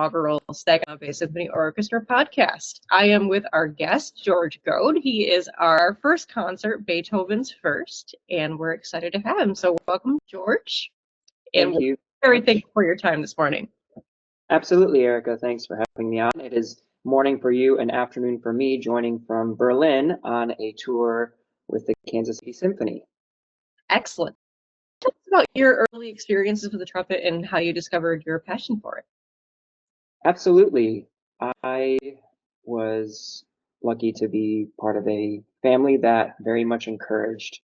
inaugural Saginaw Bay Symphony Orchestra podcast. I am with our guest, George Goad. He is our first concert, Beethoven's First, and we're excited to have him. So welcome, George. Thank you. Very thankful for your time this morning. Absolutely, Erica. Thanks for having me on. It is morning for you and afternoon for me, joining from Berlin on a tour with the Kansas City Symphony. Excellent. Tell us about your early experiences with the trumpet and how you discovered your passion for it. Absolutely. I was lucky to be part of a family that very much encouraged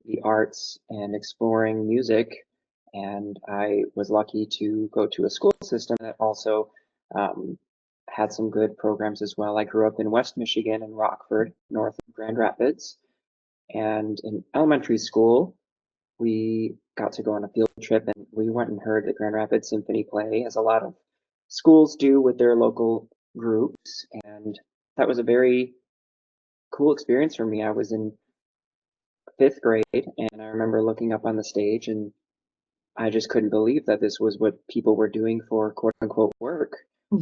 the arts and exploring music. And I was lucky to go to a school system that also had some good programs as well. I grew up in West Michigan in Rockford, north of Grand Rapids. And in elementary school, we got to go on a field trip and we went and heard the Grand Rapids Symphony play, as a lot of schools do with their local groups. And that was a very cool experience for me. I was in fifth grade and I remember looking up on the stage and I just couldn't believe that this was what people were doing for quote unquote work.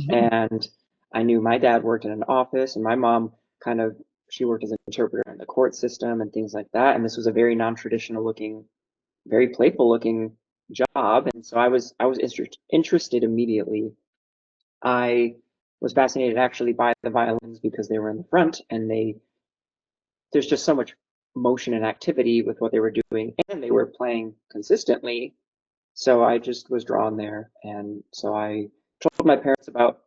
And I knew my dad worked in an office and my mom she worked as an interpreter in the court system and things like that. And this was a very non-traditional looking, very playful looking job. And so I was interested immediately. I was fascinated actually by the violins because they were in the front and there's just so much motion and activity with what they were doing, and they were playing consistently. So I just was drawn there. And so I told my parents about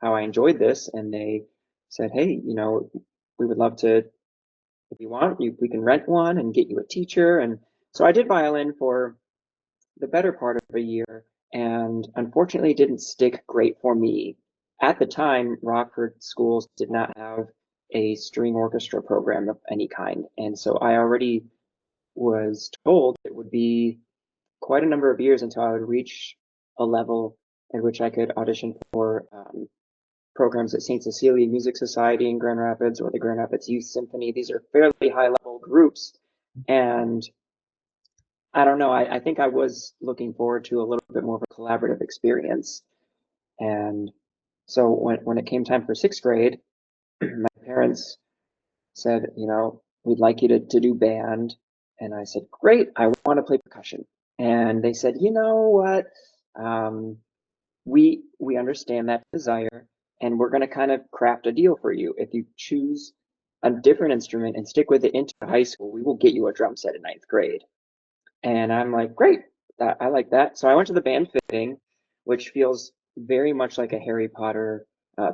how I enjoyed this, and they said, hey, we would love to, if you want, we can rent one and get you a teacher. And so I did violin for the better part of a year, and unfortunately it didn't stick great for me. At the time, Rockford schools did not have a string orchestra program of any kind. And so I already was told it would be quite a number of years until I would reach a level at which I could audition for programs at St. Cecilia Music Society in Grand Rapids or the Grand Rapids Youth Symphony. These are fairly high level groups. And I don't know, I think I was looking forward to a little bit more of a collaborative experience. And so when it came time for sixth grade, my parents said, we'd like you to do band. And I said, great, I want to play percussion. And they said, you know what, we understand that desire, and we're going to kind of craft a deal for you. If you choose a different instrument and stick with it into high school, we will get you a drum set in ninth grade. And I'm like, great, I like that. So I went to the band fitting, which feels very much like a Harry Potter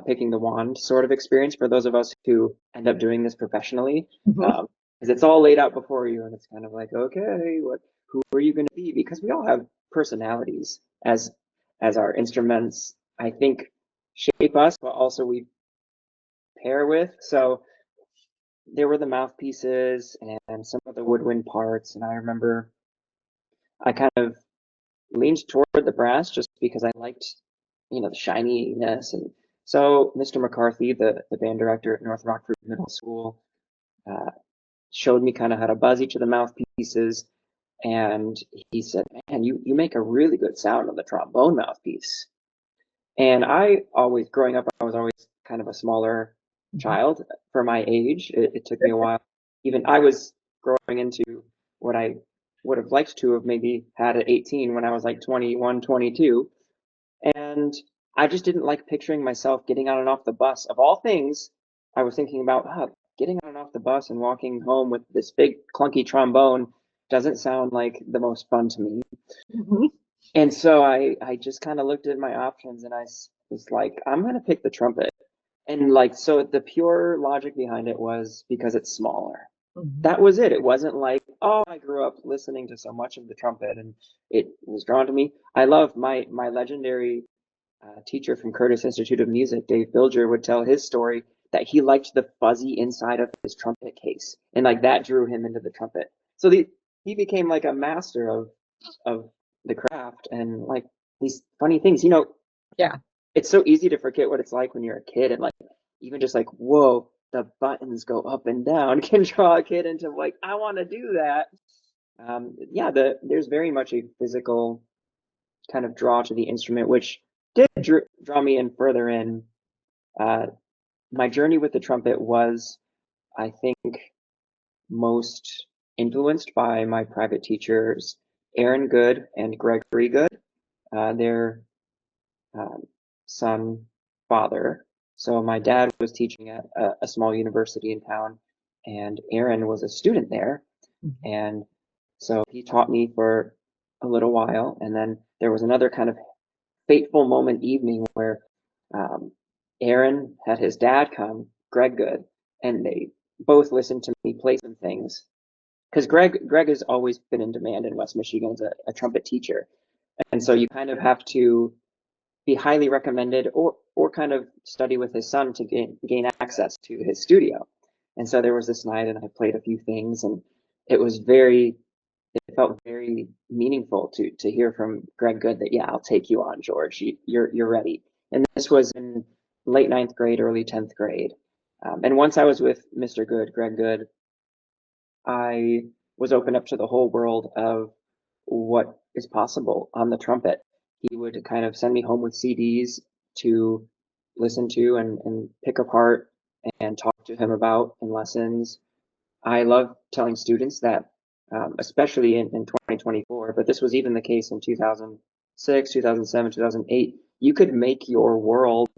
picking the wand sort of experience for those of us who end up doing this professionally. Because it's all laid out before you, and it's kind of like, okay, who are you going to be? Because we all have personalities as our instruments, I think, shape us, but also we pair with. So there were the mouthpieces and some of the woodwind parts, and I remember I kind of leaned toward the brass just because I liked, the shininess. And so Mr. McCarthy, the band director at North Rockford Middle School, showed me kind of how to buzz each of the mouthpieces. And he said, man, you make a really good sound on the trombone mouthpiece. And growing up, I was always kind of a smaller child for my age. It took me a while. Even I was growing into what I would have liked to have maybe had at 18 when I was like 21, 22. And I just didn't like picturing myself getting on and off the bus. Of all things, I was thinking about getting on and off the bus and walking home with this big clunky trombone doesn't sound like the most fun to me. And so I just kind of looked at my options and I was like, I'm going to pick the trumpet. And so the pure logic behind it was because it's smaller. That was it. It wasn't like, oh, I grew up listening to so much of the trumpet and it was drawn to me. I love my legendary teacher from Curtis Institute of Music, Dave Bilger, would tell his story that he liked the fuzzy inside of his trumpet case. And that drew him into the trumpet. So he became like a master of the craft and these funny things, Yeah. It's so easy to forget what it's like when you're a kid and even just whoa, the buttons go up and down can draw a kid into I want to do that. There's very much a physical kind of draw to the instrument, which did draw me in further in. Uh, my journey with the trumpet was, I think, most influenced by my private teachers, Aaron Goad and Gregory Goad, their son, father. So my dad was teaching at a small university in town, and Aaron was a student there. And so he taught me for a little while, and then there was another kind of fateful moment evening where Aaron had his dad come, Greg Good, and they both listened to me play some things. Because Greg has always been in demand in West Michigan as a trumpet teacher. And so you kind of have to be highly recommended or kind of study with his son to gain access to his studio. And so there was this night and I played a few things, and it was it felt very meaningful to hear from Greg Good that, yeah, I'll take you on, George. You're ready. And this was in late ninth grade, early 10th grade. And once I was with Mr. Good, Greg Good, I was opened up to the whole world of what is possible on the trumpet. He would kind of send me home with CDs to listen to and pick apart and talk to him about in lessons. I love telling students that, especially in 2024, but this was even the case in 2006, 2007, 2008, you could make your world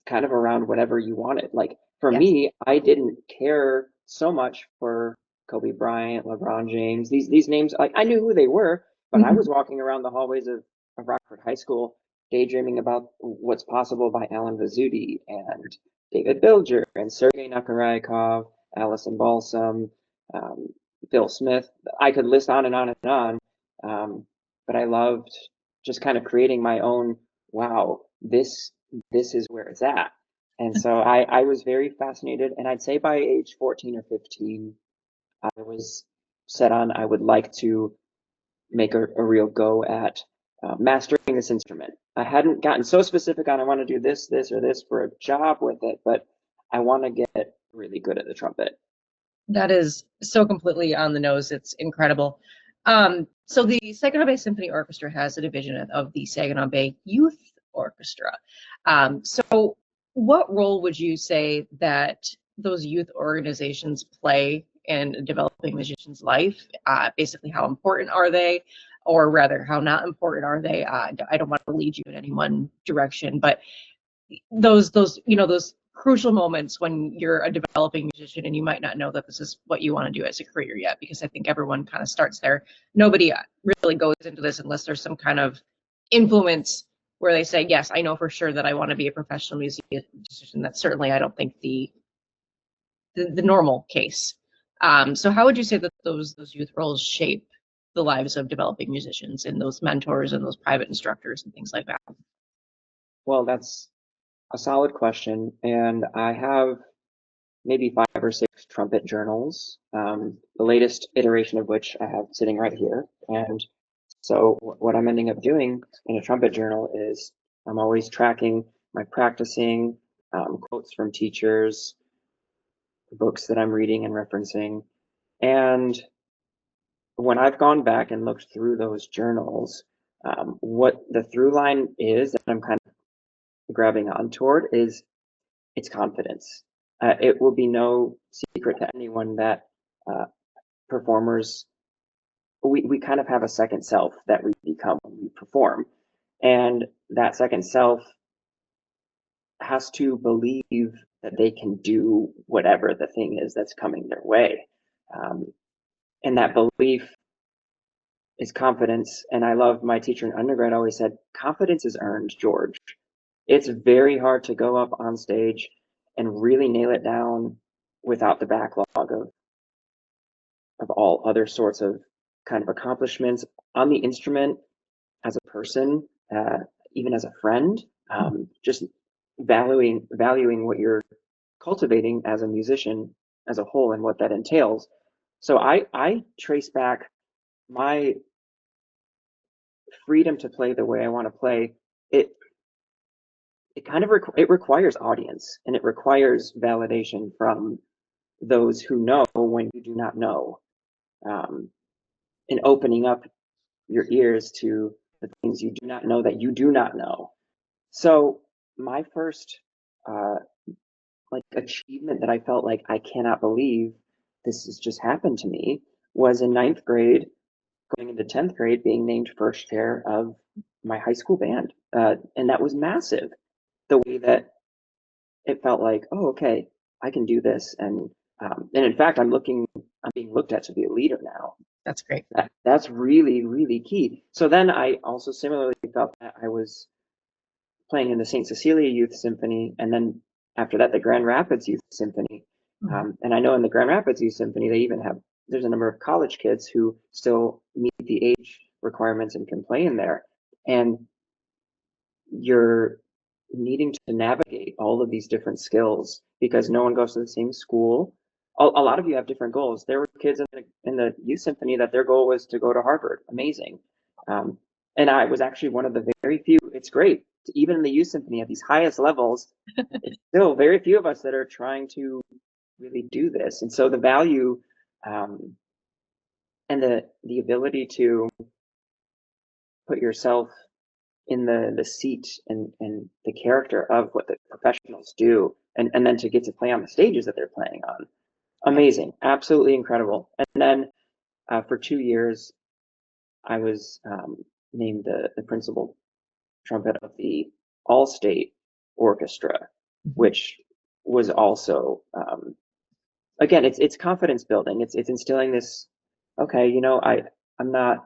kind of around whatever you wanted. Like for Yes. me, I didn't care so much for Kobe Bryant, LeBron James. These names, like I knew who they were, but I was walking around the hallways of Rockford High School daydreaming about what's possible by Alan Vizzuti and David Bilger and Sergei Nakaraykov, Alison Balsam, um, Bill Smith. I could list on and on and on. But I loved just kind of creating my own, wow, this is where it's at. And so I was very fascinated. And I'd say by age 14 or 15, I was set on, I would like to make a real go at mastering this instrument. I hadn't gotten so specific on I want to do this, or this for a job with it, but I want to get really good at the trumpet. That is so completely on the nose. It's incredible. So the Saginaw Bay Symphony Orchestra has a division of the Saginaw Bay Youth Orchestra. So what role would you say that those youth organizations play in developing musicians' life? Basically, how important are they? Or rather, how not important are they? I don't want to lead you in any one direction, but those crucial moments when you're a developing musician and you might not know that this is what you want to do as a career yet, because I think everyone kind of starts there. Nobody really goes into this unless there's some kind of influence where they say, yes, I know for sure that I want to be a professional musician. That's certainly, I don't think, the normal case. So how would you say that those youth roles shape the lives of developing musicians and those mentors and those private instructors and things like that? Well, that's a solid question. And I have maybe 5 or 6 trumpet journals, the latest iteration of which I have sitting right here. And so what I'm ending up doing in a trumpet journal is I'm always tracking my practicing, quotes from teachers, books that I'm reading and referencing. And when I've gone back and looked through those journals, what the through line is that I'm kind of grabbing on toward is it's confidence. It will be no secret to anyone that uh, performers, we kind of have a second self that we become when we perform. And that second self has to believe that they can do whatever the thing is that's coming their way. Um, and that belief is confidence. And I love my teacher in undergrad always said, confidence is earned, George. It's very hard to go up on stage and really nail it down without the backlog of all other sorts of kind of accomplishments on the instrument as a person, even as a friend, just valuing what you're cultivating as a musician as a whole and what that entails. So I trace back my freedom to play the way I want to play. It it kind of it requires audience and it requires validation from those who know when you do not know, um, and opening up your ears to the things you do not know that you do not know. So my first like achievement that I felt like I cannot believe this has just happened to me was in ninth grade, going into 10th grade, being named first chair of my high school band. And that was massive. The way that it felt like, oh, okay, I can do this. And in fact, I'm being looked at to be a leader now. That's great. That's really, really key. So then I also similarly felt that I was playing in the St. Cecilia Youth Symphony, and then after that, the Grand Rapids Youth Symphony. And I know in the Grand Rapids Youth Symphony, there's a number of college kids who still meet the age requirements and can play in there. And you're needing to navigate all of these different skills because no one goes to the same school. A lot of you have different goals. There were kids in the youth symphony that their goal was to go to Harvard. Amazing. And I was actually one of the very few. It's great. Even in the youth symphony at these highest levels, it's still very few of us that are trying to really do this. And so the value and the ability to put yourself in the seat and the character of what the professionals do, and then to get to play on the stages that they're playing on. Amazing, absolutely incredible. And then for 2 years, I was named the principal trumpet of the All-State Orchestra, which was also, again, it's confidence building. It's instilling this, okay, I'm not,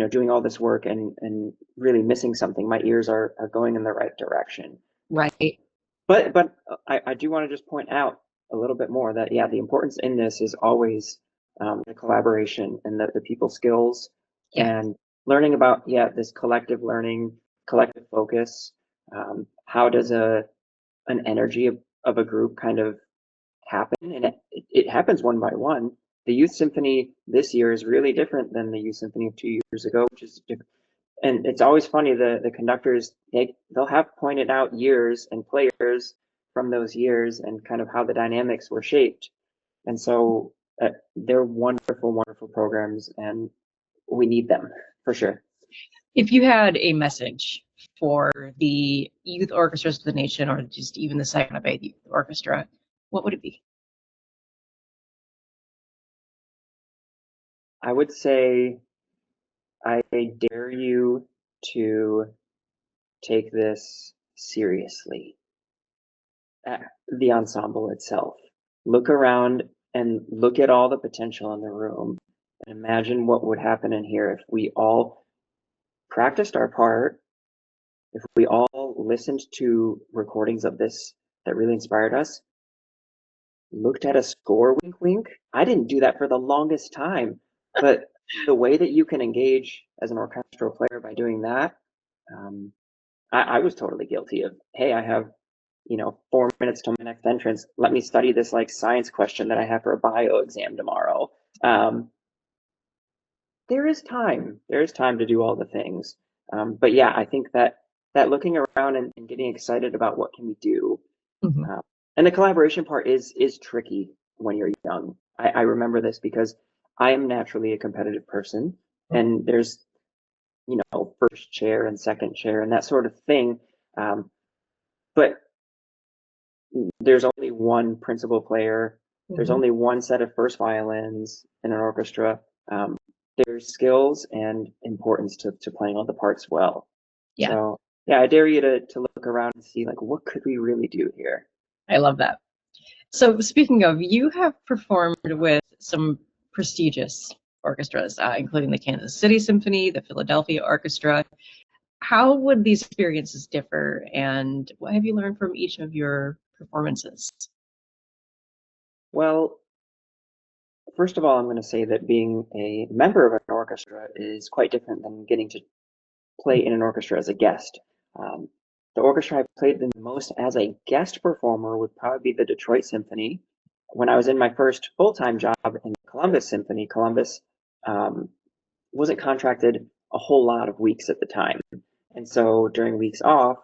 doing all this work and really missing something. My ears are going in the right direction. Right. But I do want to just point out a little bit more that, yeah, the importance in this is always the collaboration and the people skills and learning about, this collective learning, collective focus. How does an energy of a group kind of happen? And it happens one by one. The youth symphony this year is really different than the youth symphony of 2 years ago, which is different. And it's always funny, the conductors, they'll have pointed out years and players from those years and kind of how the dynamics were shaped. And so they're wonderful, wonderful programs, and we need them for sure. If you had a message for the youth orchestras of the nation, or just even the Saginaw Bay Youth Orchestra, what would it be? I would say I dare you to take this seriously. The ensemble itself. Look around and look at all the potential in the room and imagine what would happen in here if we all practiced our part, if we all listened to recordings of this that really inspired us, looked at a score, wink, wink. I didn't do that for the longest time, but the way that you can engage as an orchestral player by doing that, I was totally guilty of, hey, I have 4 minutes till my next entrance. Let me study this like science question that I have for a bio exam tomorrow. There is time. There is time to do all the things. But yeah, I think that looking around and getting excited about what can we do, and the collaboration part is tricky when you're young. I remember this because I am naturally a competitive person, and there's first chair and second chair and that sort of thing. But there's only one principal player. There's only one set of first violins in an orchestra. There's skills and importance to playing all the parts well. Yeah. So yeah, I dare you to look around and see, like, what could we really do here? I love that. So speaking of, you have performed with some prestigious orchestras, including the Kansas City Symphony, the Philadelphia Orchestra. How would these experiences differ, and what have you learned from each of your performances? Well, first of all, I'm going to say that being a member of an orchestra is quite different than getting to play in an orchestra as a guest. The orchestra I played in the most as a guest performer would probably be the Detroit Symphony. When I was in my first full-time job in the Columbus Symphony, Columbus wasn't contracted a whole lot of weeks at the time. And so during weeks off,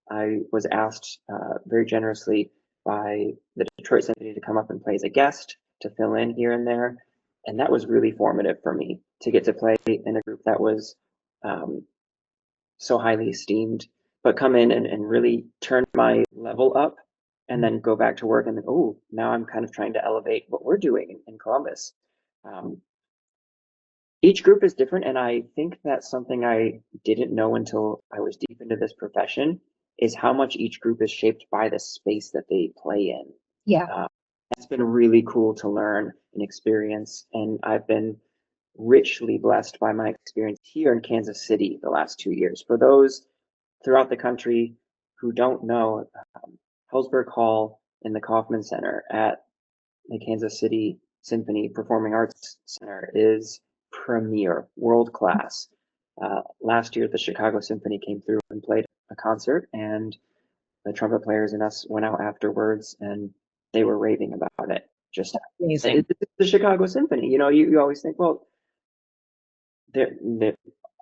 I was asked very generously by the Detroit Symphony to come up and play as a guest, to fill in here and there. And that was really formative for me to get to play in a group that was so highly esteemed, but come in and really turn my level up and then go back to work and then, oh, now I'm kind of trying to elevate what we're doing in Columbus. Um, each group is different, and I think that's something I didn't know until I was deep into this profession, is how much each group is shaped by the space that they play in. Yeah. That's been really cool to learn and experience, and I've been richly blessed by my experience here in Kansas City the last 2 years. For those throughout the country who don't know, Hellsberg Hall in the Kauffman Center at the Kansas City Symphony Performing Arts Center is premier, world class. Last year, the Chicago Symphony came through and played a concert, and the trumpet players and us went out afterwards, and they were raving about it. Just Amazing. it's the Chicago Symphony. You always think, well, they're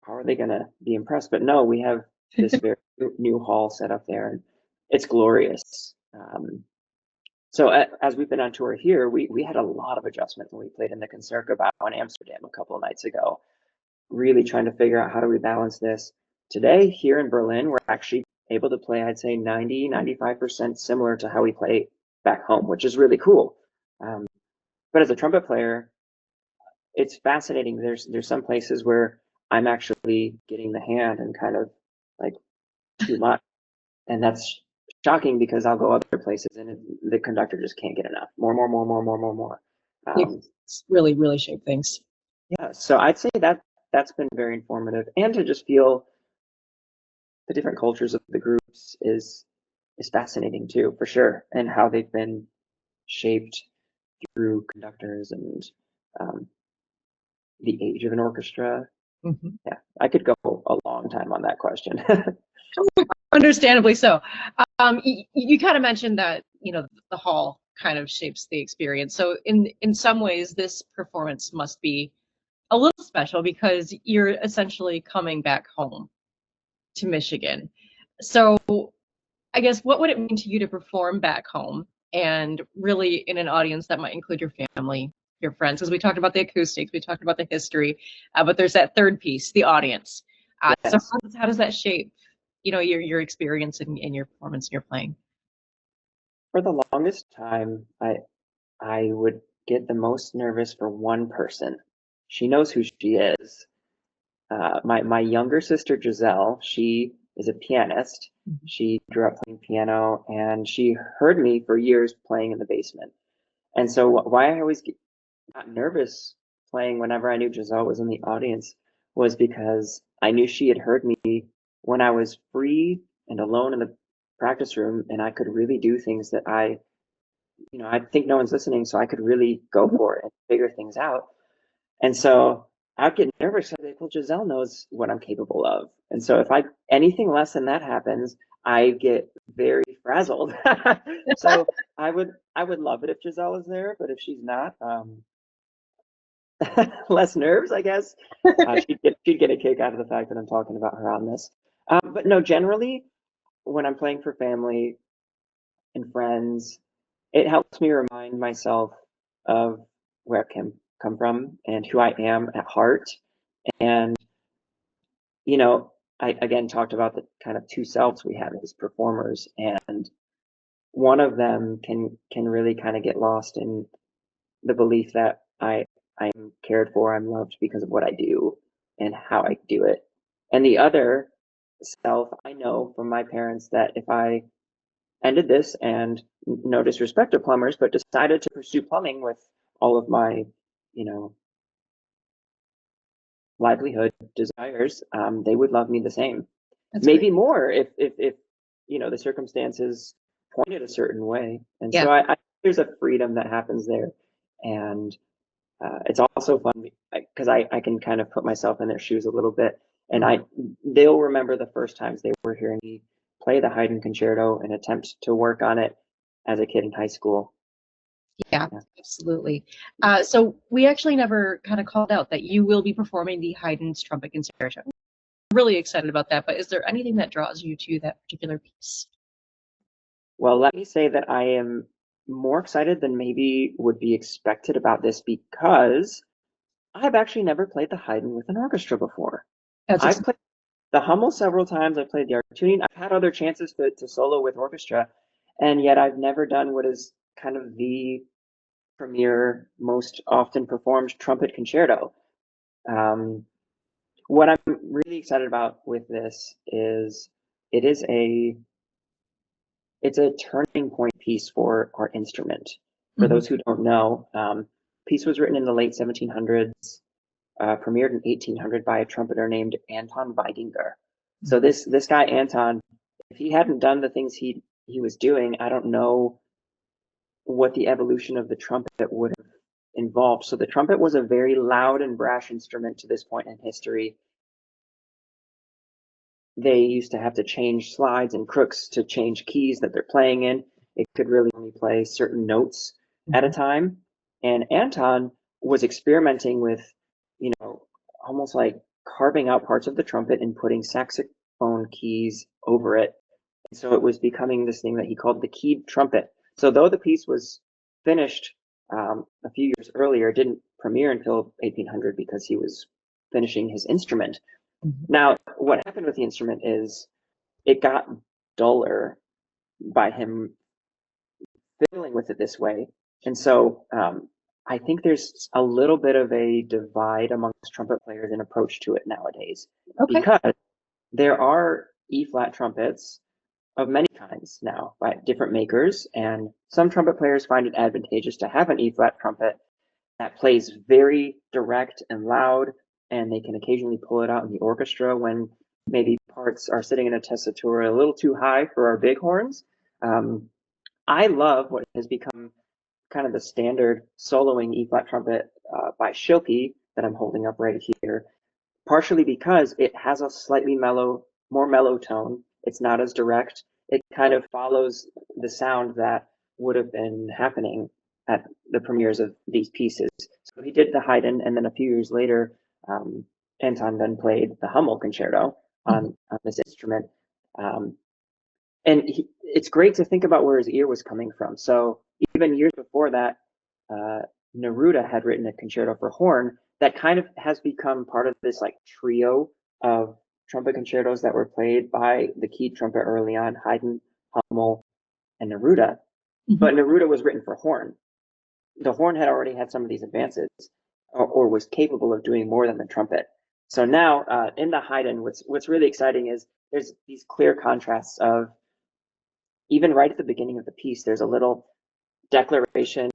how are they going to be impressed? But no, we have this very new hall set up there, and it's glorious. So as we've been on tour here, we had a lot of adjustment when we played in the Concertgebouw in Amsterdam a couple of nights ago, really trying to figure out how do we balance this. Today, here in Berlin, we're actually able to play, I'd say 90-95% similar to how we play back home, which is really cool. But as a trumpet player, it's fascinating. There's some places where I'm actually getting the hand and kind of like too much. And that's shocking because I'll go other places and the conductor just can't get enough. More. It's really, really shape things. Yeah, so I'd say that's been very informative, and to just feel the different cultures of the groups is fascinating too, for sure, and how they've been shaped through conductors and the age of an orchestra. Mm-hmm. Yeah, I could go a long time on that question. Understandably so. You kind of mentioned that, the hall kind of shapes the experience. So in some ways, this performance must be a little special because you're essentially coming back home to Michigan. So I guess what would it mean to you to perform back home and really in an audience that might include your family, your friends? Because we talked about the acoustics, we talked about the history, but there's that third piece, the audience. So Yes. how does that shape, your experience in your performance and your playing? For the longest time, I would get the most nervous for one person. She knows who she is. My younger sister Giselle, she is a pianist. She grew up playing piano, and she heard me for years playing in the basement. And so why I always got nervous playing whenever I knew Giselle was in the audience was because I knew she had heard me when I was free and alone in the practice room, and I could really do things that I think no one's listening, so I could really go for it and figure things out. And so I'd get nervous. I'd be like, well, Giselle knows what I'm capable of. And so if anything less than that happens, I get very frazzled. So I would love it if Giselle was there, but if she's not, less nerves, I guess. She'd get a kick out of the fact that I'm talking about her on this. But no, generally, when I'm playing for family and friends, it helps me remind myself of where I come from and who I am at heart. And, I again talked about the kind of two selves we have as performers, and one of them can really kind of get lost in the belief that I'm cared for, I'm loved because of what I do and how I do it. And the other self, I know from my parents that if I ended this, and no disrespect to plumbers, but decided to pursue plumbing with all of my, you know, livelihood desires, they would love me the same. That's Maybe great. more if the circumstances pointed a certain way. And Yeah. so I there's a freedom that happens there, and it's also fun because I can kind of put myself in their shoes a little bit, and they'll remember the first times they were hearing me play the Haydn Concerto and attempt to work on it as a kid in high school. Yeah, Yeah. absolutely. So we actually never kind of called out that you will be performing the Haydn's Trumpet Concerto. I'm really excited about that, but is there anything that draws you to that particular piece? Well, let me say that I am more excited than maybe would be expected about this because I've actually never played the Haydn with an orchestra before. That's I've played the Hummel several times. I've played the art tuning. I've had other chances to solo with orchestra, and yet I've never done what is kind of the premier, most often performed trumpet concerto. Um, what I'm really excited about with this is it is it's a turning point piece for our instrument. For Mhm. those who don't know, piece was written in the late 1700s, premiered in 1800 by a trumpeter named Anton Weidinger. So this guy Anton, if he hadn't done the things he was doing, I don't know what the evolution of the trumpet would have involved. So the trumpet was a very loud and brash instrument to this point in history. They used to have to change slides and crooks to change keys that they're playing in. It could really only play certain notes at a time. And Anton was experimenting with, almost like carving out parts of the trumpet and putting saxophone keys over it. And so it was becoming this thing that he called the keyed trumpet. So though the piece was finished a few years earlier, it didn't premiere until 1800 because he was finishing his instrument. Now, what happened with the instrument is it got duller by him fiddling with it this way. And so I think there's a little bit of a divide amongst trumpet players in approach to it nowadays. Okay. Because there are E flat trumpets of many kinds now by different makers, and some trumpet players find it advantageous to have an E flat trumpet that plays very direct and loud, and they can occasionally pull it out in the orchestra when maybe parts are sitting in a tessitura a little too high for our bighorns. I love what has become kind of the standard soloing E flat trumpet by Schilke that I'm holding up right here, partially because it has a slightly more mellow tone. It's not as direct. It kind of follows the sound that would have been happening at the premieres of these pieces. So he did the Haydn, and then a few years later, Anton then played the Hummel concerto on this instrument. Um, and it's great to think about where his ear was coming from. So even years before that, Neruda had written a concerto for horn that kind of has become part of this like trio of trumpet concertos that were played by the keyed trumpet early on, Haydn, Hummel, and Neruda. But Neruda was written for horn. The horn had already had some of these advances, or was capable of doing more than the trumpet. So now in the Haydn, what's really exciting is there's these clear contrasts of, even right at the beginning of the piece, there's a little declaration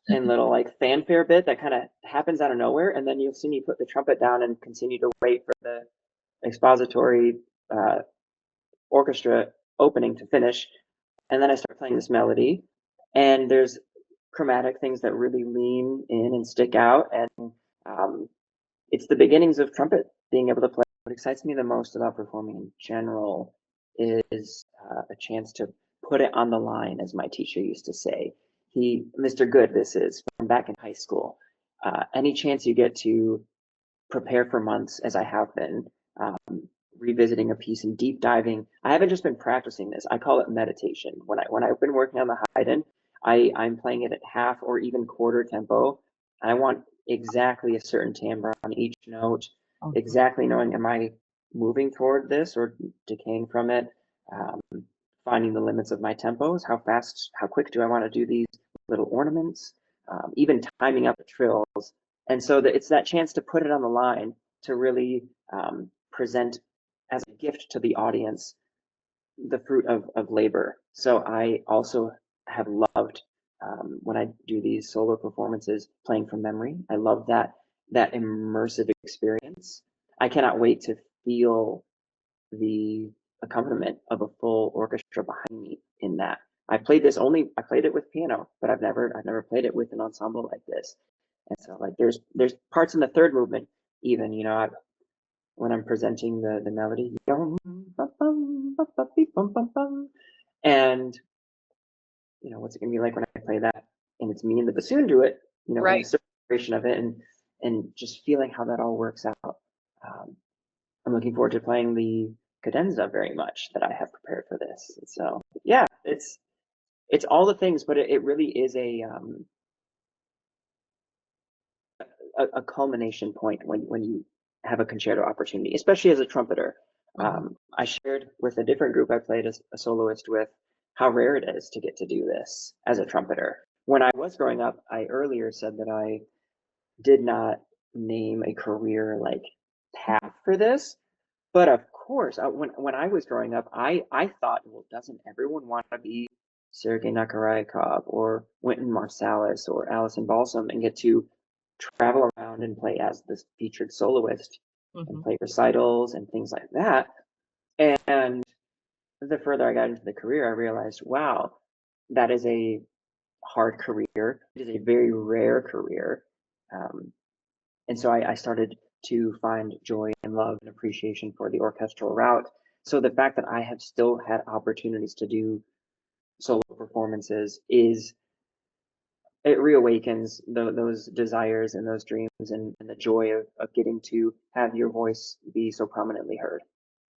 and little like fanfare bit that kind of happens out of nowhere, and then you'll see me put the trumpet down and continue to wait for the expository orchestra opening to finish, and then I start playing this melody, and there's chromatic things that really lean in and stick out, and it's the beginnings of trumpet being able to play. What excites me the most about performing in general is a chance to put it on the line, as my teacher used to say. Mr. Goad, this is from back in high school. Any chance you get to prepare for months, as I have been, revisiting a piece and deep diving. I haven't just been practicing this. I call it meditation. When I've been working on the Haydn, I'm playing it at half or even quarter tempo. I want exactly a certain timbre on each note, exactly knowing, am I moving toward this or decaying from it? Finding the limits of my tempos. How fast, how quick do I want to do these little ornaments? Even timing up the trills. And so it's that chance to put it on the line to really present as a gift to the audience the fruit of labor. So I also have loved when I do these solo performances playing from memory. I love that immersive experience. I cannot wait to feel the accompaniment of a full orchestra behind me in that. I played it with piano, but I've never played it with an ensemble like this. And so like there's parts in the third movement even, when I'm presenting the melody, and what's it gonna be like when I play that and it's me and the bassoon do it, and the Right. separation of it, and just feeling how that all works out. I'm looking forward to playing the cadenza very much that I have prepared for this. And so yeah, it's all the things, but it really is a culmination point when you have a concerto opportunity, especially as a trumpeter. Mhm. I shared with a different group I played as a soloist with how rare it is to get to do this as a trumpeter. When I was growing up, I earlier said that I did not name a career like path for this, but of course, when I was growing up, I thought, well, doesn't everyone want to be Sergei Nakarayakov or Wynton Marsalis or Alison Balsam and get to travel around and play as this featured soloist and Mhm. play recitals and things like that? And the further I got into the career, I realized, wow, that is a hard career. It is a very rare career. Um, and so I started to find joy and love and appreciation for the orchestral route. So the fact that I have still had opportunities to do solo performances is, it reawakens those desires and those dreams and the joy of getting to have your voice be so prominently heard.